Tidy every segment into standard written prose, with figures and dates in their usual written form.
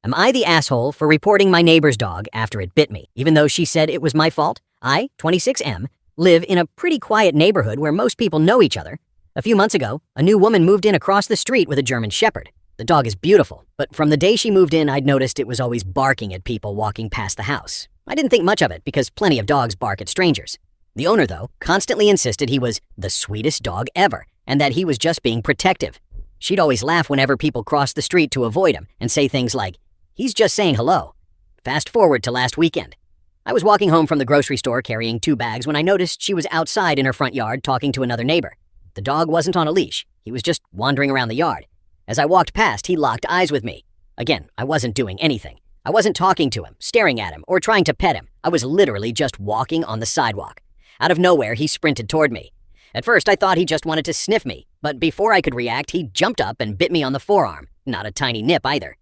Am I the asshole for reporting my neighbor's dog after it bit me, even though she said it was my fault? I, 26M, live in a pretty quiet neighborhood where most people know each other. A few months ago, a new woman moved in across the street with a German Shepherd. The dog is beautiful, but from the day she moved in, I'd noticed it was always barking at people walking past the house. I didn't think much of it because plenty of dogs bark at strangers. The owner, though, constantly insisted he was the sweetest dog ever and that he was just being protective. She'd always laugh whenever people crossed the street to avoid him and say things like, "He's just saying hello." Fast forward to last weekend. I was walking home from the grocery store carrying 2 bags when I noticed she was outside in her front yard talking to another neighbor. The dog wasn't on a leash. He was just wandering around the yard. As I walked past, he locked eyes with me. Again, I wasn't doing anything. I wasn't talking to him, staring at him, or trying to pet him. I was literally just walking on the sidewalk. Out of nowhere, he sprinted toward me. At first, I thought he just wanted to sniff me, but before I could react, he jumped up and bit me on the forearm. Not a tiny nip either.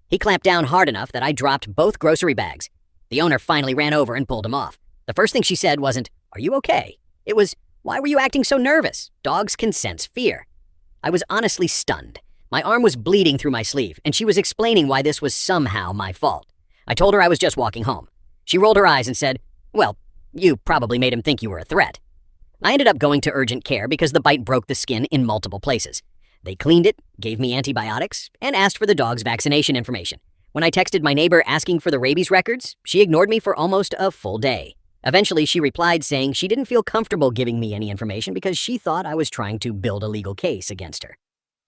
He clamped down hard enough that I dropped both grocery bags. The owner finally ran over and pulled him off. The first thing she said wasn't, "Are you okay?" It was, "Why were you acting so nervous? Dogs can sense fear." I was honestly stunned. My arm was bleeding through my sleeve, and she was explaining why this was somehow my fault. I told her I was just walking home. She rolled her eyes and said, "Well, you probably made him think you were a threat." I ended up going to urgent care because the bite broke the skin in multiple places. They cleaned it, gave me antibiotics, and asked for the dog's vaccination information. When I texted my neighbor asking for the rabies records, she ignored me for almost a full day. Eventually, she replied saying she didn't feel comfortable giving me any information because she thought I was trying to build a legal case against her.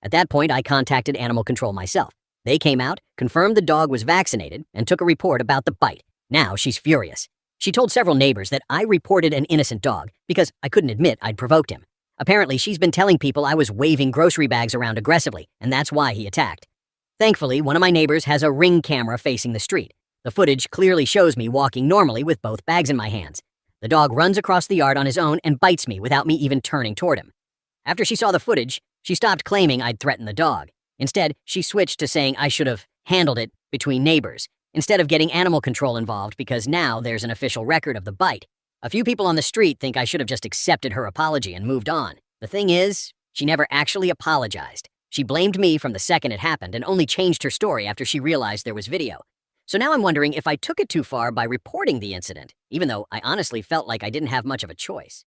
At that point, I contacted animal control myself. They came out, confirmed the dog was vaccinated, and took a report about the bite. Now she's furious. She told several neighbors that I reported an innocent dog because I couldn't admit I'd provoked him. Apparently, she's been telling people I was waving grocery bags around aggressively, and that's why he attacked. Thankfully, one of my neighbors has a Ring camera facing the street. The footage clearly shows me walking normally with both bags in my hands. The dog runs across the yard on his own and bites me without me even turning toward him. After she saw the footage, she stopped claiming I'd threatened the dog. Instead, she switched to saying I should have handled it between neighbors, instead of getting animal control involved because now there's an official record of the bite. A few people on the street think I should have just accepted her apology and moved on. The thing is, she never actually apologized. She blamed me from the second it happened and only changed her story after she realized there was video. So now I'm wondering if I took it too far by reporting the incident, even though I honestly felt like I didn't have much of a choice.